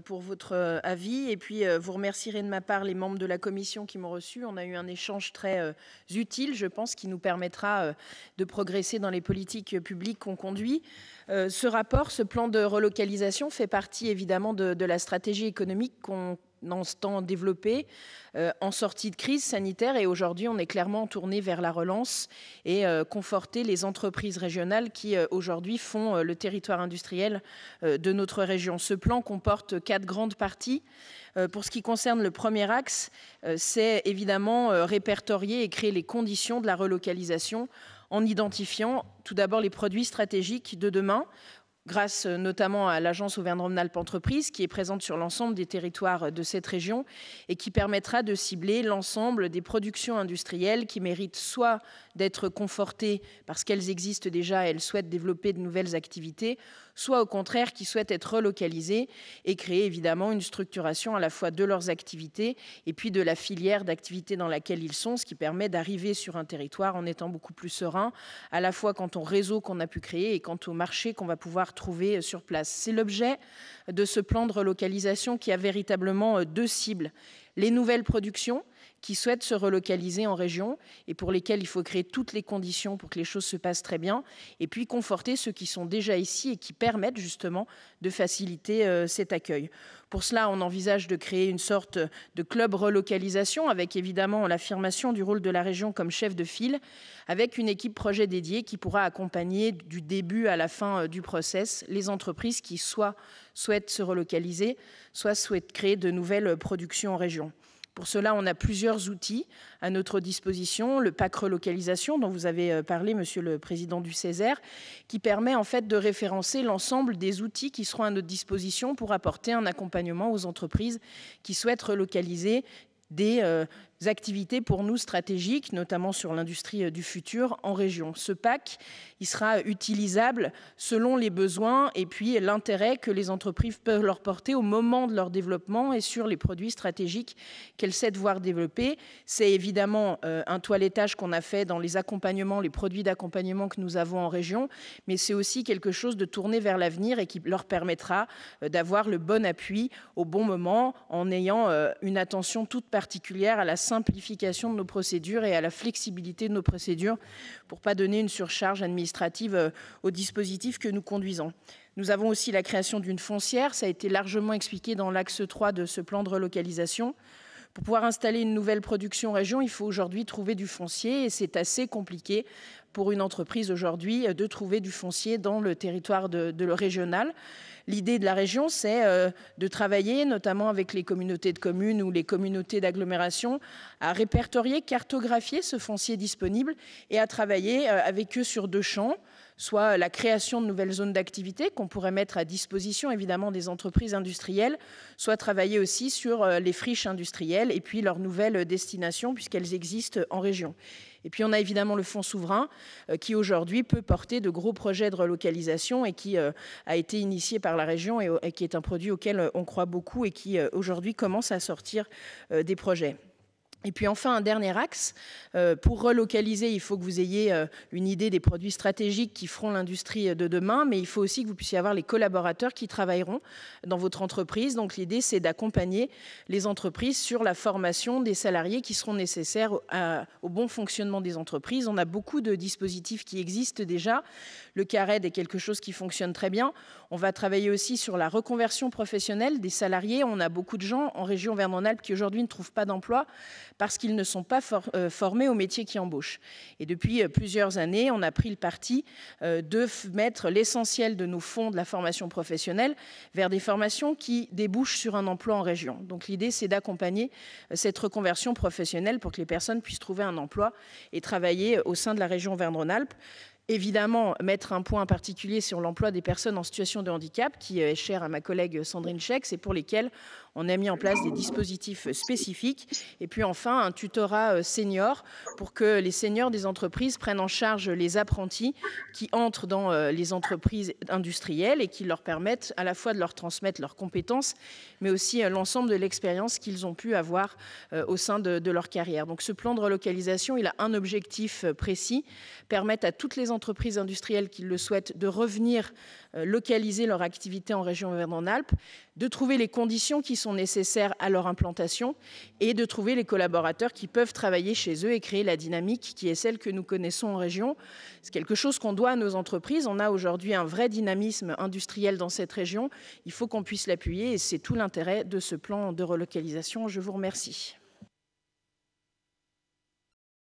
pour votre avis et puis vous remercierez de ma part les membres de la commission qui m'ont reçu. On a eu un échange très utile, je pense, qui nous permettra de progresser dans les politiques publiques qu'on conduit. Ce rapport, ce plan de relocalisation fait partie évidemment de la stratégie économique qu'on entend développer en sortie de crise sanitaire, et aujourd'hui on est clairement tourné vers la relance et conforter les entreprises régionales qui aujourd'hui font le territoire industriel de notre région. Ce plan comporte 4 grandes parties. Pour ce qui concerne le premier axe, c'est évidemment répertorier et créer les conditions de la relocalisation en identifiant tout d'abord les produits stratégiques de demain, grâce notamment à l'agence Auvergne-Rhône-Alpes Entreprises qui est présente sur l'ensemble des territoires de cette région et qui permettra de cibler l'ensemble des productions industrielles qui méritent soit d'être confortées parce qu'elles existent déjà et elles souhaitent développer de nouvelles activités, soit au contraire qui souhaitent être relocalisées et créer évidemment une structuration à la fois de leurs activités et puis de la filière d'activité dans laquelle ils sont, ce qui permet d'arriver sur un territoire en étant beaucoup plus serein, à la fois quant au réseau qu'on a pu créer et quant au marché qu'on va pouvoir trouver sur place. C'est l'objet de ce plan de relocalisation qui a véritablement 2 cibles. Les nouvelles productions qui souhaitent se relocaliser en région et pour lesquels il faut créer toutes les conditions pour que les choses se passent très bien, et puis conforter ceux qui sont déjà ici et qui permettent justement de faciliter cet accueil. Pour cela, on envisage de créer une sorte de club relocalisation avec évidemment l'affirmation du rôle de la région comme chef de file, avec une équipe projet dédiée qui pourra accompagner du début à la fin du process les entreprises qui soit souhaitent se relocaliser, soit souhaitent créer de nouvelles productions en région. Pour cela, on a plusieurs outils à notre disposition. Le PAC relocalisation, dont vous avez parlé, Monsieur le Président du Césaire, qui permet en fait de référencer l'ensemble des outils qui seront à notre disposition pour apporter un accompagnement aux entreprises qui souhaitent relocaliser des activités pour nous stratégiques, notamment sur l'industrie du futur en région. Ce PAC, il sera utilisable selon les besoins et puis l'intérêt que les entreprises peuvent leur porter au moment de leur développement et sur les produits stratégiques qu'elles souhaitent voir développer. C'est évidemment un toilettage qu'on a fait dans les accompagnements, les produits d'accompagnement que nous avons en région, mais c'est aussi quelque chose de tourné vers l'avenir et qui leur permettra d'avoir le bon appui au bon moment en ayant une attention toute particulière à la simplification de nos procédures et à la flexibilité de nos procédures pour ne pas donner une surcharge administrative au dispositif que nous conduisons. Nous avons aussi la création d'une foncière, ça a été largement expliqué dans l'axe 3 de ce plan de relocalisation. Pour pouvoir installer une nouvelle production région, il faut aujourd'hui trouver du foncier et c'est assez compliqué pour une entreprise aujourd'hui de trouver du foncier dans le territoire de le régional. L'idée de la région, c'est de travailler notamment avec les communautés de communes ou les communautés d'agglomération à répertorier, cartographier ce foncier disponible et à travailler avec eux sur 2 champs, soit la création de nouvelles zones d'activité qu'on pourrait mettre à disposition évidemment des entreprises industrielles, soit travailler aussi sur les friches industrielles et puis leurs nouvelles destinations puisqu'elles existent en région. Et puis on a évidemment le fonds souverain qui aujourd'hui peut porter de gros projets de relocalisation et qui a été initié par la région et qui est un produit auquel on croit beaucoup et qui aujourd'hui commence à sortir des projets. Et puis enfin, un dernier axe, pour relocaliser, il faut que vous ayez une idée des produits stratégiques qui feront l'industrie de demain, mais il faut aussi que vous puissiez avoir les collaborateurs qui travailleront dans votre entreprise. Donc l'idée, c'est d'accompagner les entreprises sur la formation des salariés qui seront nécessaires au bon fonctionnement des entreprises. On a beaucoup de dispositifs qui existent déjà. Le CARED est quelque chose qui fonctionne très bien. On va travailler aussi sur la reconversion professionnelle des salariés. On a beaucoup de gens en région Auvergne-Rhône-Alpes qui aujourd'hui ne trouvent pas d'emploi parce qu'ils ne sont pas formés aux métiers qui embauchent. Et depuis plusieurs années, on a pris le parti de mettre l'essentiel de nos fonds de la formation professionnelle vers des formations qui débouchent sur un emploi en région. Donc l'idée, c'est d'accompagner cette reconversion professionnelle pour que les personnes puissent trouver un emploi et travailler au sein de la région Auvergne-Rhône-Alpes. Évidemment, mettre un point particulier sur l'emploi des personnes en situation de handicap, qui est cher à ma collègue Sandrine Chex, et pour lesquelles on a mis en place des dispositifs spécifiques. Et puis enfin, un tutorat senior pour que les seniors des entreprises prennent en charge les apprentis qui entrent dans les entreprises industrielles et qui leur permettent à la fois de leur transmettre leurs compétences, mais aussi l'ensemble de l'expérience qu'ils ont pu avoir au sein de leur carrière. Donc ce plan de relocalisation, il a un objectif précis, permettre à toutes les entreprises industrielles qui le souhaitent de revenir localiser leur activité en région Auvergne-Rhône-Alpes, de trouver les conditions qui sont nécessaires à leur implantation et de trouver les collaborateurs qui peuvent travailler chez eux et créer la dynamique qui est celle que nous connaissons en région. C'est quelque chose qu'on doit à nos entreprises. On a aujourd'hui un vrai dynamisme industriel dans cette région. Il faut qu'on puisse l'appuyer et c'est tout l'intérêt de ce plan de relocalisation. Je vous remercie.